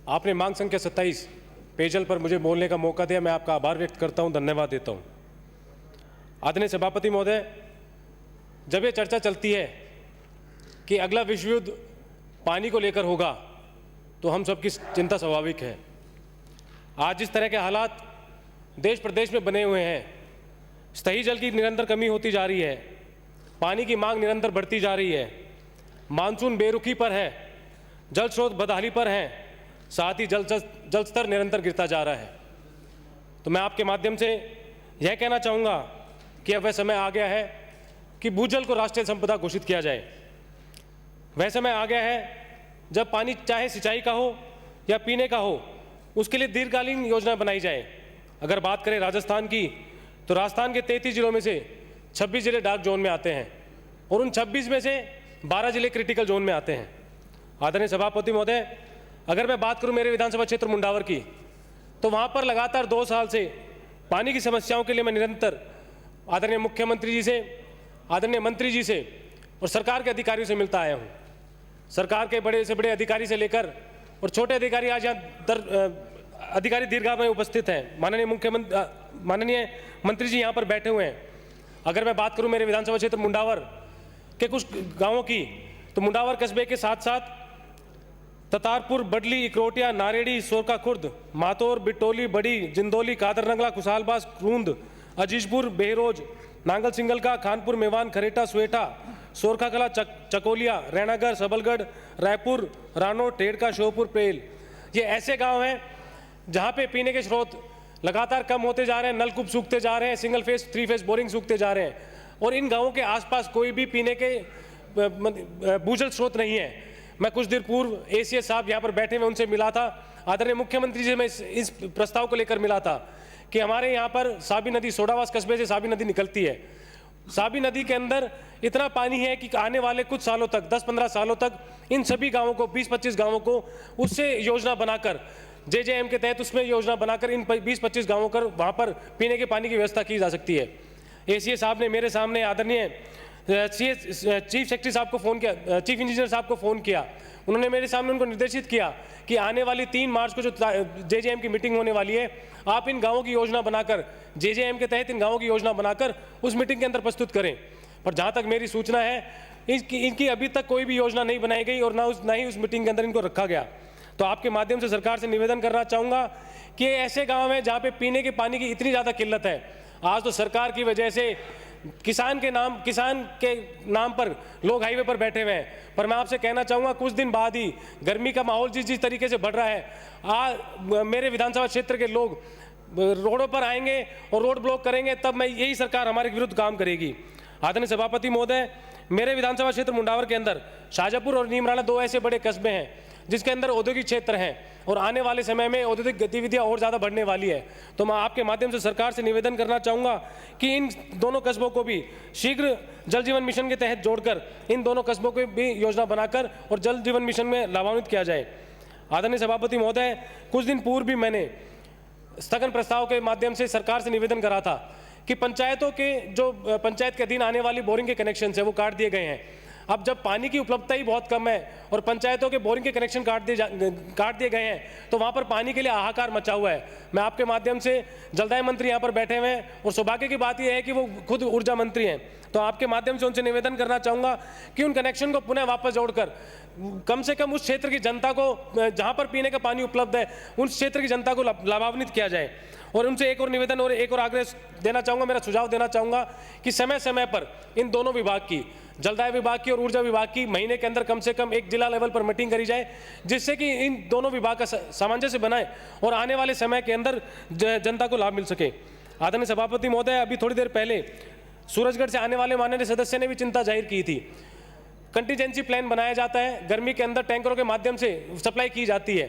आपने मांग संख्या 27 पेयजल पर मुझे बोलने का मौका दिया। मैं आपका आभार व्यक्त करता हूं, धन्यवाद देता हूं। आदरणीय सभापति महोदय, जब ये चर्चा चलती है कि अगला विश्व युद्ध पानी को लेकर होगा तो हम सबकी चिंता स्वाभाविक है। आज जिस तरह के हालात देश प्रदेश में बने हुए हैं, सतही जल की निरंतर कमी होती जा रही है, पानी की मांग निरंतर बढ़ती जा रही है, मानसून बेरुखी पर है, जल स्रोत बदहाली पर हैं, साथ ही जल स्तर निरंतर गिरता जा रहा है। तो मैं आपके माध्यम से यह कहना चाहूँगा कि अब वह समय आ गया है कि भूजल को राष्ट्रीय संपदा घोषित किया जाए। वह समय आ गया है जब पानी चाहे सिंचाई का हो या पीने का हो, उसके लिए दीर्घकालीन योजना बनाई जाए। अगर बात करें राजस्थान की, तो राजस्थान के 33 जिलों में से 26 जिले डार्क जोन में आते हैं और उन 26 में से 12 जिले क्रिटिकल जोन में आते हैं। आदरणीय सभापति महोदय, अगर मैं बात करूं मेरे विधानसभा क्षेत्र मुंडावर की, तो वहां पर लगातार 2 साल से पानी की समस्याओं के लिए मैं निरंतर आदरणीय मुख्यमंत्री जी से, आदरणीय मंत्री जी से और सरकार के अधिकारियों से मिलता आया हूं। सरकार के बड़े से बड़े अधिकारी से लेकर और छोटे अधिकारी आज यहाँ अधिकारी दीर्घा में उपस्थित हैं। माननीय मंत्री जी यहाँ पर बैठे हुए हैं। अगर मैं बात करूँ मेरे विधानसभा क्षेत्र मुंडावर के कुछ गाँवों की, तो मुंडावर कस्बे के साथ साथ ततारपुर, बडली, इकरोटिया, नारेड़ी, सोरका खुर्द, मातोर, बिटोली, बड़ी, जिंदोली, कादरनगला, खुशालबास, क्रूंद, अजीजपुर, बेहरोज, नांगल सिंगल का, खानपुर, मेवान, खरेटा, सुएठा, सोरखा कला, चकोलिया, रैनागढ़, सबलगढ़, रायपुर, रानो, टेड़का, श्योपुर, प्रेल, ये ऐसे गांव हैं जहां पे पीने के स्रोत लगातार कम होते जा रहे हैं, नलकूप सूखते जा रहे हैं, सिंगल फेस 3 फेस बोरिंग सूखते जा रहे हैं और इन गांवों के आसपास कोई भी पीने के भूजल स्रोत नहीं है। मैं कुछ देर पूर्व एसीएस साहब यहाँ पर बैठे हुए, उनसे मिला था। आदरणीय मुख्यमंत्री जी मैं इस प्रस्ताव को लेकर मिला था कि हमारे यहाँ पर साबी नदी, सोडावास कस्बे से साबी नदी निकलती है। साबी नदी के अंदर इतना पानी है कि आने वाले कुछ सालों तक, 10-15 सालों तक इन सभी गांवों को, 20-25 गांवों को उससे योजना बनाकर, जेजेएम के तहत उसमें योजना बनाकर इन 20-25 गांवों पर वहाँ पर पीने के पानी की व्यवस्था की जा सकती है। एसीएस साहब ने मेरे सामने आदरणीय चीफ सेक्रेटरी साहब को फ़ोन किया, चीफ इंजीनियर साहब को फ़ोन किया। उन्होंने मेरे सामने उनको निर्देशित किया कि आने वाली 3 मार्च को जो जेजेएम की मीटिंग होने वाली है, आप इन गांवों की योजना बनाकर, जेजेएम के तहत इन गांवों की योजना बनाकर उस मीटिंग के अंदर प्रस्तुत करें। पर जहां तक मेरी सूचना है, इनकी अभी तक कोई भी योजना नहीं बनाई गई और ना ही उस मीटिंग के अंदर इनको रखा गया। तो आपके माध्यम से सरकार से निवेदन करना चाहूँगा कि ऐसे गाँव हैं जहाँ पर पीने के पानी की इतनी ज़्यादा किल्लत है। आज तो सरकार की वजह से किसान के नाम पर लोग हाईवे पर बैठे हुए हैं। पर मैं आपसे कहना चाहूँगा, कुछ दिन बाद ही गर्मी का माहौल जिस तरीके से बढ़ रहा है, मेरे विधानसभा क्षेत्र के लोग रोडों पर आएंगे और रोड ब्लॉक करेंगे, तब मैं यही सरकार हमारे विरुद्ध काम करेगी। आदरणीय सभापति महोदय, मेरे विधानसभा क्षेत्र मुंडावर के अंदर शाजापुर और नीमराना 2 ऐसे बड़े कस्बे हैं जिसके अंदर औद्योगिक क्षेत्र हैं और आने वाले समय में औद्योगिक गतिविधियां और ज़्यादा बढ़ने वाली है। तो मैं आपके माध्यम से सरकार से निवेदन करना चाहूँगा कि इन दोनों कस्बों को भी शीघ्र जल जीवन मिशन के तहत जोड़कर इन दोनों कस्बों को भी योजना बनाकर और जल जीवन मिशन में लाभान्वित किया जाए। आदरणीय सभापति महोदय, कुछ दिन पूर्व भी मैंने स्थगन प्रस्ताव के माध्यम से सरकार से निवेदन करा था कि पंचायतों के जो पंचायत के अधीन आने वाली बोरिंग के कनेक्शन है वो काट दिए गए हैं। अब जब पानी की उपलब्धता ही बहुत कम है और पंचायतों के बोरिंग के कनेक्शन काट दिए गए हैं, तो वहाँ पर पानी के लिए हाहाकार मचा हुआ है। मैं आपके माध्यम से, जलदाय मंत्री यहाँ पर बैठे हुए हैं और सौभाग्य की बात यह है कि वो खुद ऊर्जा मंत्री हैं, तो आपके माध्यम से उनसे निवेदन करना चाहूँगा कि उन कनेक्शन को पुनः वापस जोड़कर कम से कम उस क्षेत्र की जनता को, जहाँ पर पीने का पानी उपलब्ध है, उस क्षेत्र की जनता को लाभान्वित किया जाए। और उनसे एक और निवेदन और एक और आग्रह देना चाहूँगा, मेरा सुझाव देना चाहूँगा कि समय समय पर इन दोनों विभाग की, जलदाय विभाग की और ऊर्जा विभाग की, महीने के अंदर कम से कम एक जिला लेवल पर मीटिंग करी जाए, जिससे कि इन दोनों विभाग का सामंजस्य बनाए और आने वाले समय के अंदर जनता को लाभ मिल सके। आदरणीय सभापति महोदय, अभी थोड़ी देर पहले सूरजगढ़ से आने वाले माननीय सदस्य ने भी चिंता जाहिर की थी। कंटीजेंसी प्लान बनाया जाता है, गर्मी के अंदर टैंकरों के माध्यम से सप्लाई की जाती है,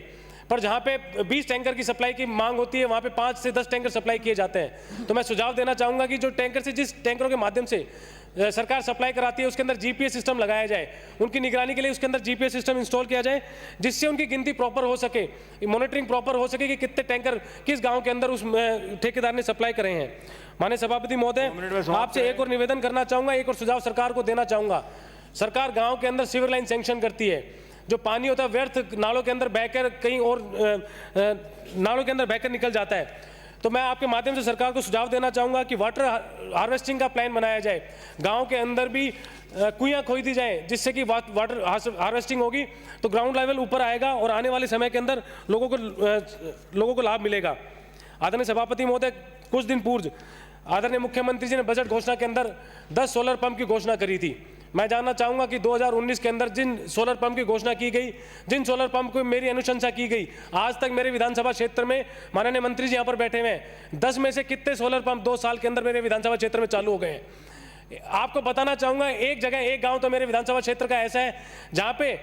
पर जहाँ पे 20 टैंकर की सप्लाई की मांग होती है वहाँ पे 5 से 10 टैंकर सप्लाई किए जाते हैं। तो मैं सुझाव देना चाहूँगा कि जो टैंकर से, जिस टैंकरों के माध्यम से सरकार सप्लाई कराती है, उसके अंदर जीपीएस सिस्टम लगाया जाए, उनकी निगरानी के लिए उसके अंदर जीपीएस सिस्टम इंस्टॉल किया जाए, जिससे उनकी गिनती प्रॉपर हो सके, मॉनिटरिंग प्रॉपर हो सके कि कितने टैंकर किस गाँव के अंदर उस ठेकेदार ने सप्लाई करे हैं। माननीय सभापति महोदय, आपसे एक और निवेदन करना चाहूँगा, एक और सुझाव सरकार को देना चाहूँगा। सरकार गाँव के अंदर सीवर लाइन सैंक्शन करती है, जो पानी होता है व्यर्थ नालों के अंदर बहकर कहीं और नालों के अंदर बहकर निकल जाता है। तो मैं आपके माध्यम से सरकार को सुझाव देना चाहूँगा कि वाटर हार्वेस्टिंग का प्लान बनाया जाए, गांव के अंदर भी कुइयाँ खोदी जाएँ, जिससे कि वाटर हार्वेस्टिंग होगी तो ग्राउंड लेवल ऊपर आएगा और आने वाले समय के अंदर लोगों को लाभ मिलेगा। आदरणीय सभापति महोदय, कुछ दिन पूर्व आदरणीय मुख्यमंत्री जी ने बजट घोषणा के अंदर 10 सोलर पंप की घोषणा करी थी। मैं जानना चाहूँगा कि 2019 के अंदर जिन सोलर पंप की घोषणा की गई, जिन सोलर पंप को मेरी अनुशंसा की गई, आज तक मेरे विधानसभा क्षेत्र में माननीय मंत्री जी यहाँ पर बैठे हुए हैं, 10 में से कितने सोलर पंप 2 साल के अंदर मेरे विधानसभा क्षेत्र में चालू हो गए हैं? आपको बताना चाहूँगा, एक जगह एक गाँव तो मेरे विधानसभा क्षेत्र का ऐसा है जहाँ पे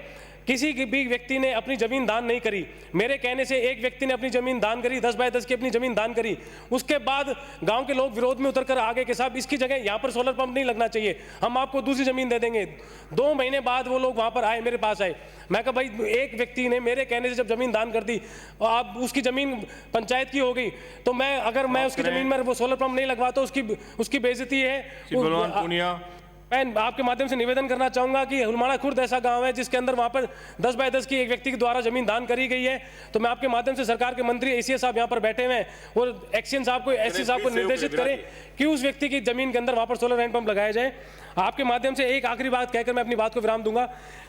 किसी भी व्यक्ति ने अपनी ज़मीन दान नहीं करी। मेरे कहने से एक व्यक्ति ने अपनी ज़मीन दान करी, 10 बाय 10 की अपनी ज़मीन दान करी। उसके बाद गांव के लोग विरोध में उतरकर आ गए कि साहब इसकी जगह यहाँ पर सोलर पंप नहीं लगना चाहिए, हम आपको दूसरी ज़मीन दे देंगे। 2 महीने बाद वो लोग वहाँ पर आए, मेरे पास आए। मैं कहा भाई, एक व्यक्ति ने मेरे कहने से जब ज़मीन दान कर दी और आप उसकी ज़मीन पंचायत की हो गई, तो मैं उसकी ज़मीन में वो सोलर पंप नहीं लगवाता, उसकी बेइज्जती है। मैं आपके माध्यम से निवेदन करना चाहूँगा कि हुलमाड़ा खुर्द ऐसा गांव है जिसके अंदर वहाँ पर 10 बाय 10 की एक व्यक्ति के द्वारा जमीन दान करी गई है। तो मैं आपके माध्यम से सरकार के मंत्री एसीएस साहब यहाँ पर बैठे हुए हैं और एक्शन साहब को, एससी साहब को निर्देशित करें कि उस व्यक्ति की जमीन के अंदर वहाँ पर सोलर हैंड पंप लगाया जाए। आपके माध्यम से एक आखिरी बात कहकर मैं अपनी बात को विराम दूंगा।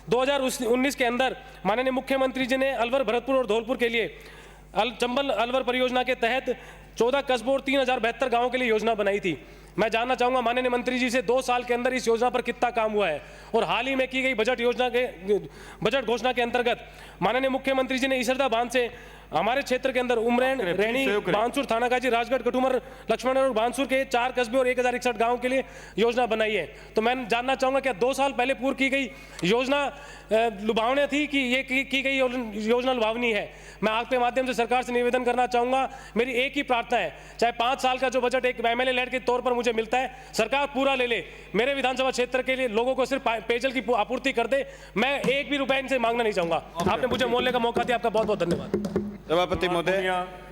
2019 के अंदर माननीय मुख्यमंत्री जी ने अलवर, भरतपुर और धौलपुर के लिए चंबल अलवर परियोजना के तहत 14 कस्बों और 3072 गाँवों के लिए योजना बनाई थी। मैं जानना चाहूँगा माननीय मंत्री जी से 2 साल के अंदर इस योजना पर कितना काम हुआ है, और हाल ही में की गई बजट घोषणा के अंतर्गत माननीय मुख्यमंत्री जी ने इसरदा बांध से हमारे क्षेत्र के अंदर उमरैन, रैनी, बांसुर, थानागाजी, राजगढ़, कटुमर, लक्ष्मण और बांसुर के 4 कस्बे और 1061 गाँव के लिए योजना बनाई है। तो मैं जानना चाहूँगा क्या 2 साल पहले पूर्व की गई योजना लुभावनी थी कि ये की गई योजना लुभावनी है? मैं आपके माध्यम से सरकार से निवेदन करना चाहूँगा, मेरी एक ही प्रार्थना है, चाहे 5 साल का जो बजट एक एमएलए लेड के तौर पर मुझे मिलता है, सरकार पूरा ले ले, मेरे विधानसभा क्षेत्र के लिए लोगों को सिर्फ पेयजल की आपूर्ति कर दे। मैं 1 भी रुपए इनसे मांगना नहीं चाहूँगा। आपने मुझे बोलने का मौका दिया, आपका बहुत बहुत धन्यवाद। सभापति महोदय।